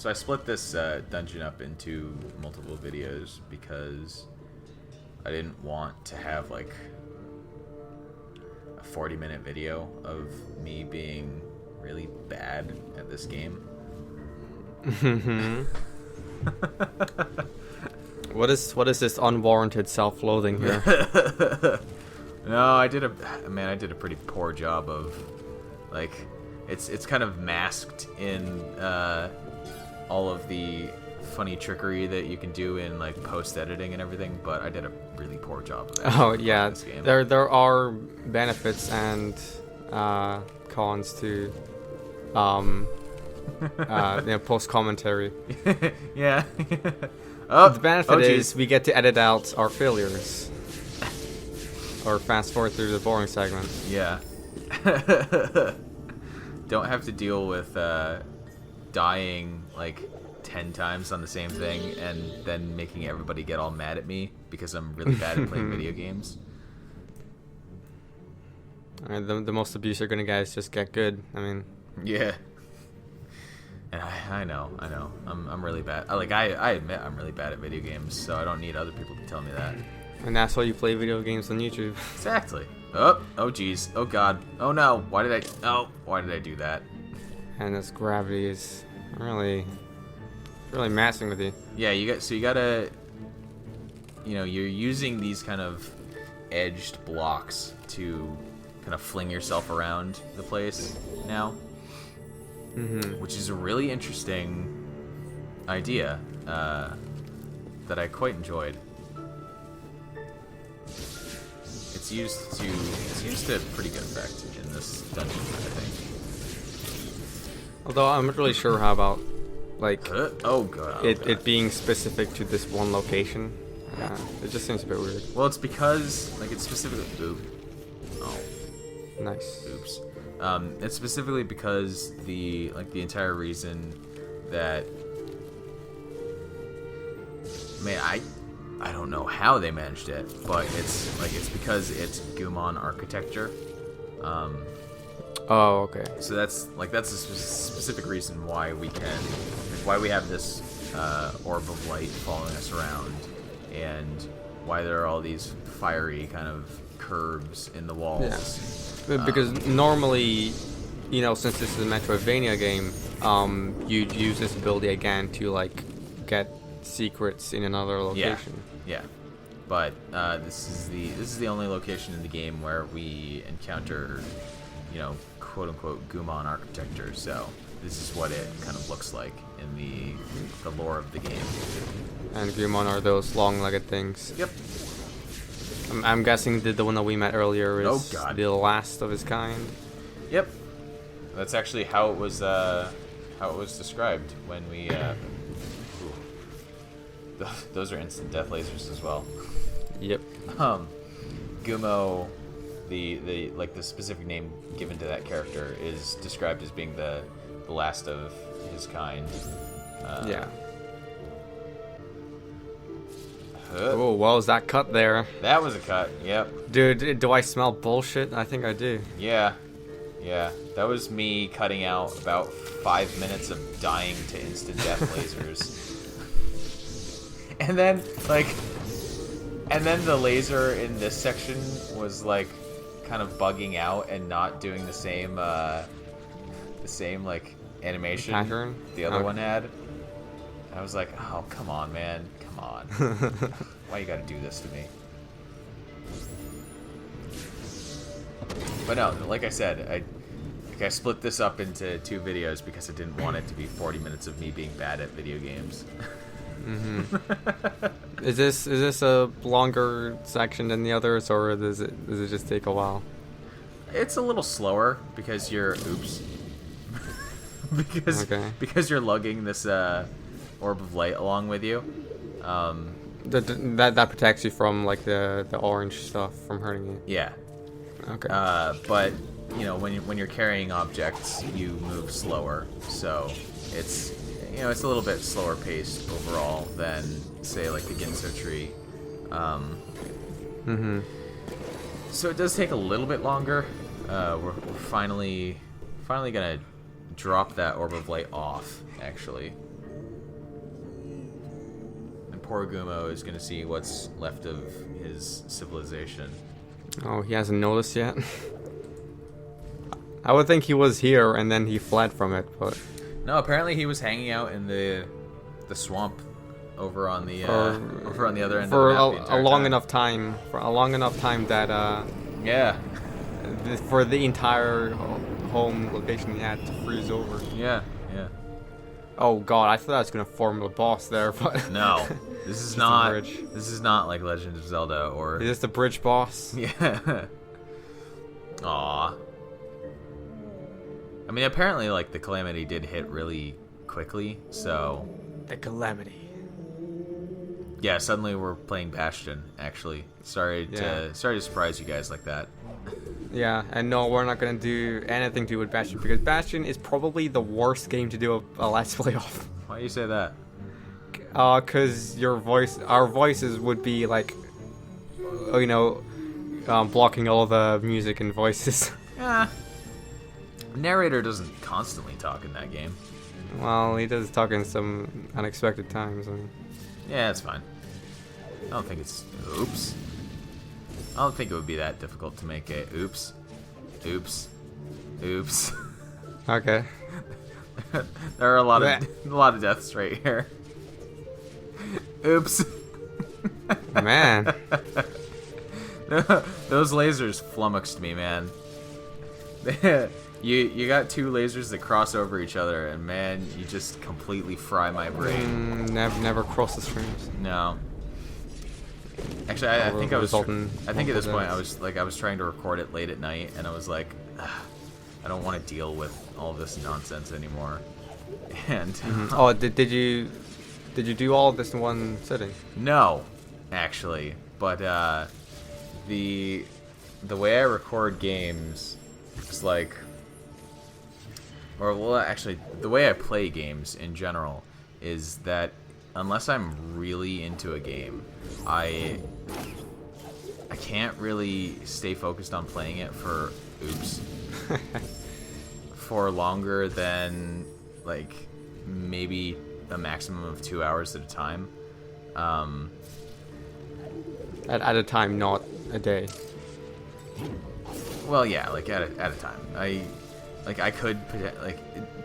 So I split this dungeon up into multiple videos because I didn't want to have like a 40-minute video of me being really bad at this game. What is this unwarranted self-loathing here? No, I did a pretty poor job of, like, it's kind of masked in all of the funny trickery that you can do in like post editing and everything, but I did a really poor job of that. Oh yeah, this game. there are benefits and cons to post commentary. Yeah. Oh, the benefit is we get to edit out our failures. Or fast forward through the boring segments. Yeah. Don't have to deal with dying like 10 times on the same thing and then making everybody get all mad at me because I'm really bad at playing video games. The most abuse you're gonna get is just get good. I mean. Yeah. And I know. I'm really bad. I admit I'm really bad at video games, so I don't need other people to tell me that. And that's why you play video games on YouTube. Exactly. Oh geez. Oh god. Oh no. Why did I do that? And this gravity is really messing with you. Yeah, you gotta, you're using these kind of edged blocks to kind of fling yourself around the place now. Which is a really interesting idea that I quite enjoyed. It's used to pretty good effect in this dungeon, I think. Although I'm not really sure how about like it being specific to this one location. It just seems a bit weird. Well, it's because like it's specifically Nice. Oops. It's specifically because the entire reason that I don't know how they managed it, but it's because it's Gumon architecture. Oh, okay. So that's a specific reason why we have this orb of light following us around, and why there are all these fiery kind of curves in the walls. Yeah. Because normally, since this is a Metroidvania game, you'd use this ability again to like get secrets in another location. Yeah. But this is the only location in the game where we encounter, quote unquote Gumon architecture. So this is what it kind of looks like in the lore of the game. And Gumon are those long-legged things. Yep. I'm guessing the one that we met earlier is the last of his kind. Yep. That's actually how it was described when we. Those are instant death lasers as well. Yep. Gumo, the specific name given to that character is described as being the last of his kind. Yeah. Oh, what was that cut there? That was a cut, yep. Dude, do I smell bullshit? I think I do. Yeah. That was me cutting out about 5 minutes of dying to instant death lasers. And then the laser in this section was like kind of bugging out and not doing the same like animation pattern the other one had. I was like, oh, come on, man. Come on. Why you gotta do this to me? But no, like I said, I split this up into 2 videos because I didn't want it to be 40 minutes of me being bad at video games. Is this a longer section than the others, or does it just take a while? It's a little slower because you're because you're lugging this orb of light along with you. That protects you from like the orange stuff from hurting you. Yeah. Okay. But when you're carrying objects, you move slower, so it's a little bit slower paced overall than say like the Ginso tree. So it does take a little bit longer. We're finally gonna drop that orb of light off, actually. poor Gumo is gonna see what's left of his civilization. Oh, he hasn't noticed yet. I would think he was here and then he fled from it, but No, apparently he was hanging out in the swamp over on the over on the other end for of the map the a entire long time. enough time, that Yeah, for the entire home location he had to freeze over. yeah. Oh god, I thought I was gonna form a boss there, but No, this is Just a not. bridge. This is not like Legend of Zelda or. is this the bridge boss? Yeah. Aw. I mean, apparently, like the calamity did hit really quickly, so The calamity. yeah. Suddenly we're playing Bastion. Actually, sorry to surprise you guys like that. Yeah, and no, we're not gonna do anything to do with Bastion because Bastion is probably the worst game to do a Let's Play of. Why do you say that? Cause our voices would be like, blocking all the music and voices. Yeah. Narrator doesn't constantly talk in that game. Well, he does talk in some unexpected times. Yeah, it's fine. I don't think it's. Oops. I don't think it would be that difficult to make a. Oops. Oops. Oops. Okay. There are a lot of deaths right here. Oops. Man. Those lasers flummoxed me, man. You got two lasers that cross over each other, and man, you just completely fry my brain. Never cross the streams. No. Actually, I think I was. I think at this point I was trying to record it late at night, and I was like, "Ugh, I don't want to deal with all this nonsense anymore. And Oh, did you do all of this in one sitting? no, actually, but the way I record games is like, or well, actually, the way I play games in general is that unless I'm really into a game, I can't really stay focused on playing it for for longer than like maybe a maximum of 2 hours at a time. At a time, not a day. Well, yeah, like at a time. I could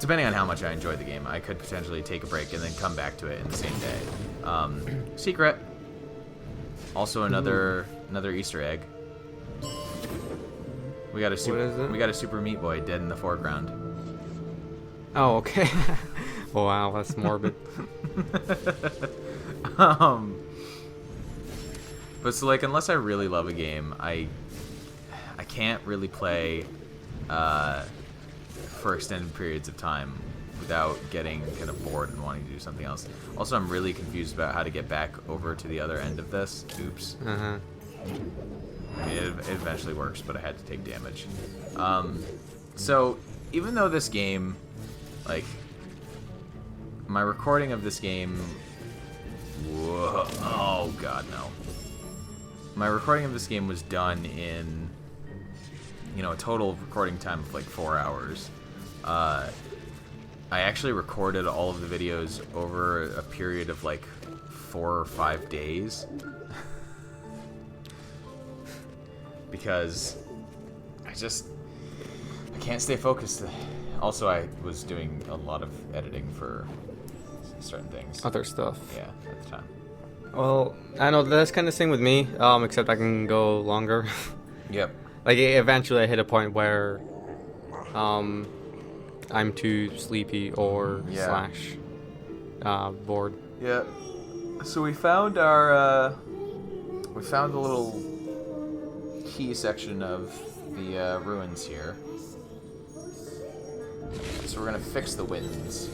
depending on how much I enjoy the game, I could potentially take a break and then come back to it in the same day. Secret. Also another Easter egg. We got a What is it? we got a Super Meat Boy dead in the foreground. Oh, okay. Wow, that's morbid. But so like unless I really love a game, I can't really play for extended periods of time without getting kind of bored and wanting to do something else. Also, I'm really confused about how to get back over to the other end of this. Oops. Uh-huh. I mean, it eventually works, but I had to take damage. So even though this game, like, my recording of this game, whoa, oh god, no. My recording of this game was done in, a total recording time of like 4 hours. I actually recorded all of the videos over a period of like 4 or 5 days. Because I can't stay focused. Also, I was doing a lot of editing for certain things. Other stuff. Yeah, at the time. Well, I know that's kind of the same with me, except I can go longer. Yep. Like, eventually I hit a point where I'm too sleepy or bored. Yeah. So we found our we found the little key section of the ruins here. So we're gonna fix the winds.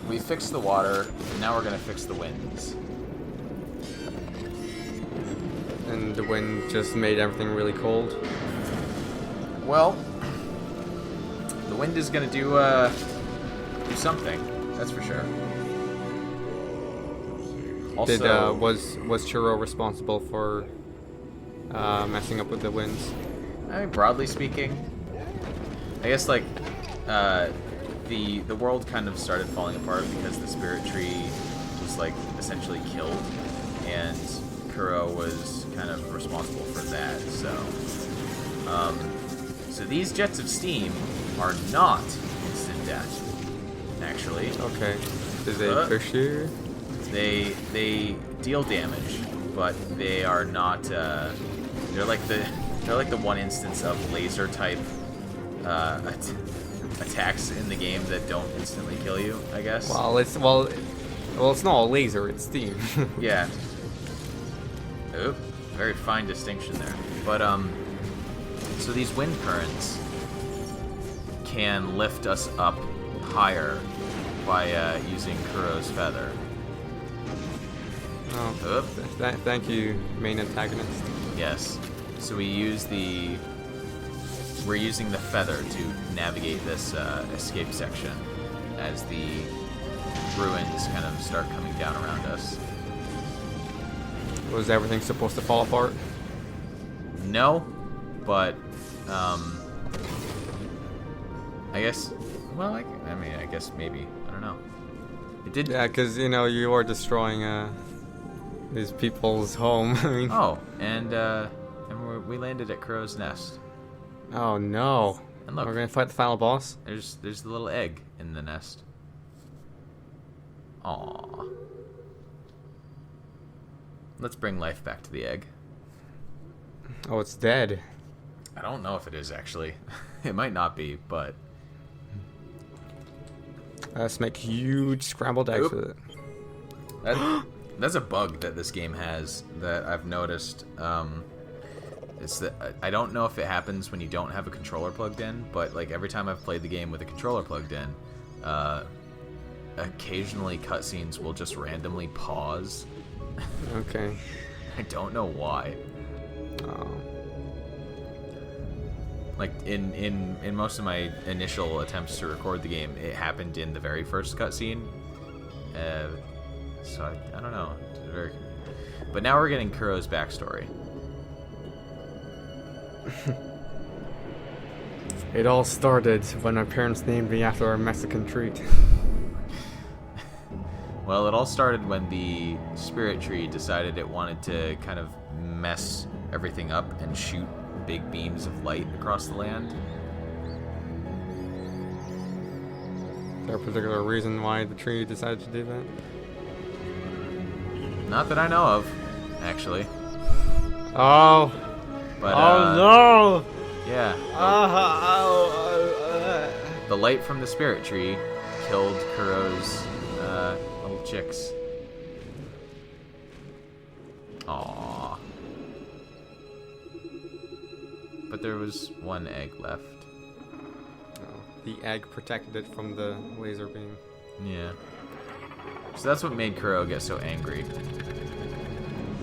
We fixed the water, and now we're gonna fix the winds. And the wind just made everything really cold. Well, the wind is gonna do something. That's for sure. Also, was Churro responsible for messing up with the winds? I mean, broadly speaking, I guess like the world kind of started falling apart because the spirit tree was like essentially killed, and Kuro was kind of responsible for that. So these jets of steam are not instant death, actually. Okay. Did they push you? They deal damage, but they are not. They're like the one instance of laser type attacks in the game that don't instantly kill you, I guess. Well, it's not a laser, it's steam. Yeah. Oop, very fine distinction there. But so these wind currents can lift us up higher by using Kuro's feather. Oh, thank you, main antagonist. Yes. So we're using the feather to navigate this escape section as the ruins kind of start coming down around us. Was everything supposed to fall apart? No, but I guess. Well, I mean, I guess maybe. I don't know. It did. Yeah, because you were destroying these people's home. I mean. Oh, and we landed at Kuro's nest. Oh no! And look, we're gonna fight the final boss. There's the little egg in the nest. Aww. Let's bring life back to the egg. Oh, it's dead. I don't know if it is actually. It might not be, but let's make huge scrambled eggs with it. That's a bug that this game has that I've noticed. It's that I don't know if it happens when you don't have a controller plugged in, but like every time I've played the game with a controller plugged in, occasionally cutscenes will just randomly pause. Okay. I don't know why. Oh. Like in most of my initial attempts to record the game, it happened in the very first cutscene. So I don't know. But now we're getting Kuro's backstory. It all started when my parents named me after a Mexican treat. Well, it all started when the spirit tree decided it wanted to kind of mess everything up and shoot big beams of light across the land. Is there a particular reason why the tree decided to do that? Not that I know of, actually. Oh. But, no! Yeah. The light from the spirit tree killed Kuro's little chicks. Aww. But there was one egg left. Oh, the egg protected it from the laser beam. Yeah. So that's what made Kuro get so angry.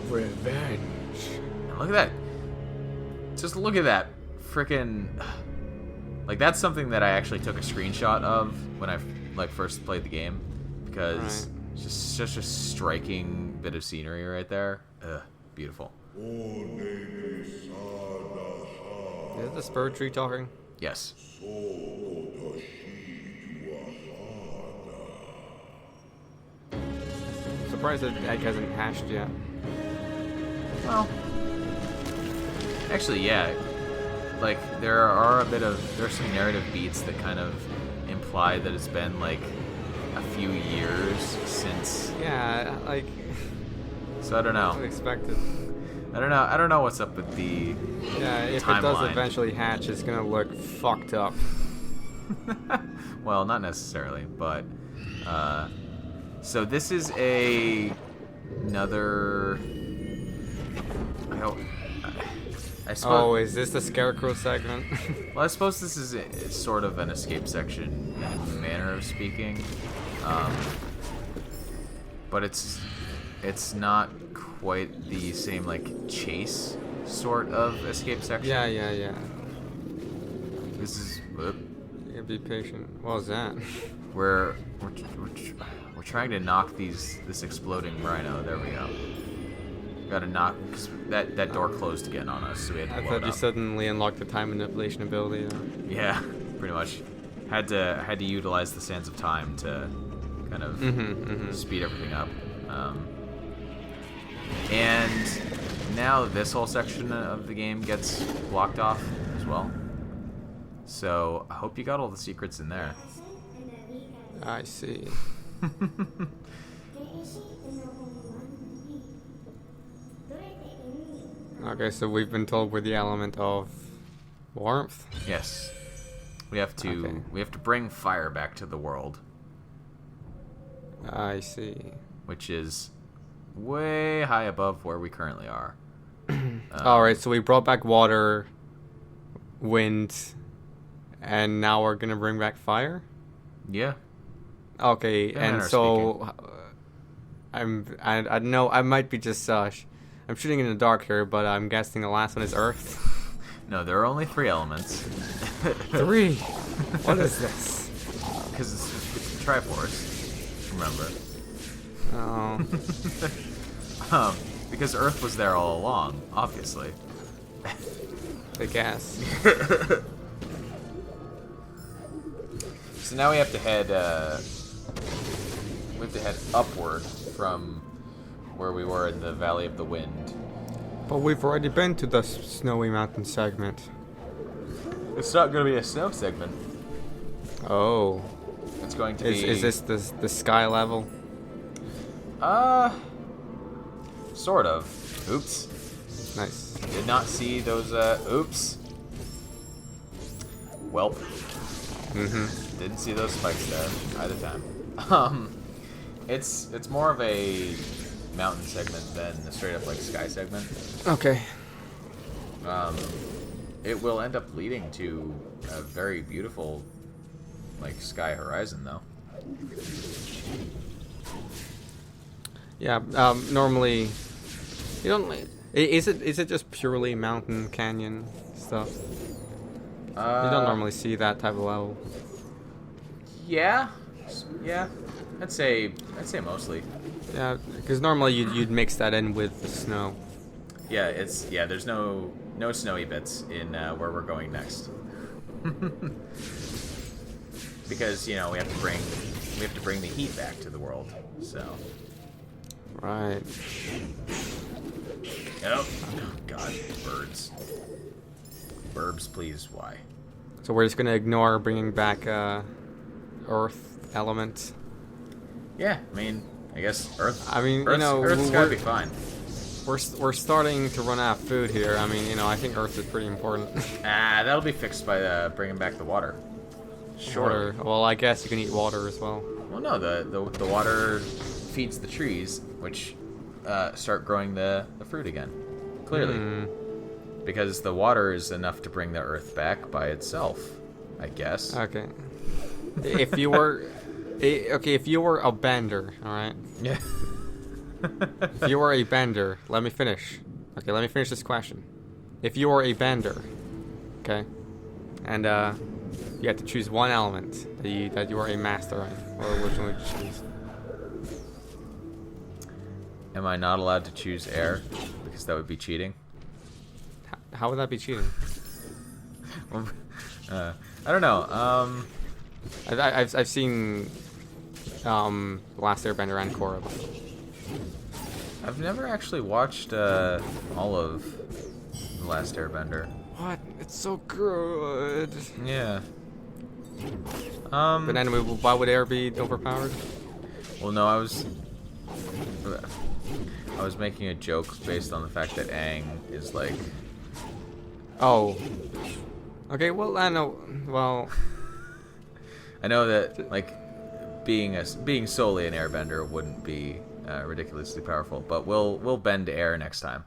Revenge. And look at that. Just look at that frickin'. Like, that's something that I actually took a screenshot of when I first played the game, because it's just such a striking bit of scenery right there. Ugh, beautiful. Is it the spirit tree talking? Yes. I'm surprised the egg hasn't hatched yet. Well, actually, yeah. Like, there's some narrative beats that kind of imply that it's been like a few years since. Yeah, like. So I don't know. Unexpected. I don't know what's up with the. Yeah, if timeline. It does eventually hatch, it's gonna look fucked up. Well, not necessarily, but so this is another. I suppose, oh, is this the Scarecrow segment? Well, I suppose this is sort of an escape section in a manner of speaking, but it's not quite the same like chase sort of escape section. Yeah. This is. You gotta be patient. What was that? We're trying to knock this exploding rhino. There we go. Gotta knock, cause that door closed again on us, so we had to blow it up. I thought you suddenly unlocked the time manipulation ability. Yeah, pretty much. Had to utilize the sands of time to kind of speed everything up. And now this whole section of the game gets blocked off as well. So I hope you got all the secrets in there. I see. Okay, so we've been told we're the element of warmth. Yes. We have to bring fire back to the world. I see. Which is way high above where we currently are. Alright, so we brought back water, wind, and now we're gonna bring back fire? Yeah. Okay, and so I know I might be just I'm shooting in the dark here, but I'm guessing the last one is Earth. No, there are only 3 elements. 3? What is this? Because it's the Triforce. Remember? Oh. Because Earth was there all along, obviously. I guess. So now we have to head upward from where we were in the Valley of the Wind. But we've already been to the snowy mountain segment. It's not going to be a snow segment. Oh. It's going to be... Is this the sky level? Sort of. Oops. Nice. Did not see those, oops. Welp. Mm-hmm. Didn't see those spikes there either time. It's more of a mountain segment than a straight up like sky segment. Okay. It will end up leading to a very beautiful like sky horizon though. Yeah, normally you don't is it just purely mountain canyon stuff? You don't normally see that type of level. Yeah. I'd say mostly. Yeah, because normally you'd mix that in with the snow. Yeah, there's no snowy bits in where we're going next. Because, we have to bring the heat back to the world. So. Right. Oh god, birds. Burbs, please, why? So we're just gonna ignore bringing back Earth element. Yeah, I mean, I guess Earth. I mean, Earth's gotta be fine. We're starting to run out of food here. I mean, I think Earth is pretty important. That'll be fixed by bringing back the water. Sure. Well, I guess you can eat water as well. Well, no, the water feeds the trees, which start growing the fruit again. Clearly. Because the water is enough to bring the Earth back by itself, I guess. Okay. If you were a bender, all right? Yeah. If you were a bender, let me finish. Okay, let me finish this question. If you were a bender, okay, and you had to choose one element that you are a master in, which one would you choose? Am I not allowed to choose air? Because that would be cheating. How would that be cheating? I don't know. I've seen Last Airbender and Kuro. I've never actually watched all of The Last Airbender. What? It's so good. Yeah. But anyway, why would air be overpowered? Well, no, I was making a joke based on the fact that Aang is like. Oh. Okay. Well, I know. Well. I know that like being solely an airbender wouldn't be ridiculously powerful, but we'll bend air next time.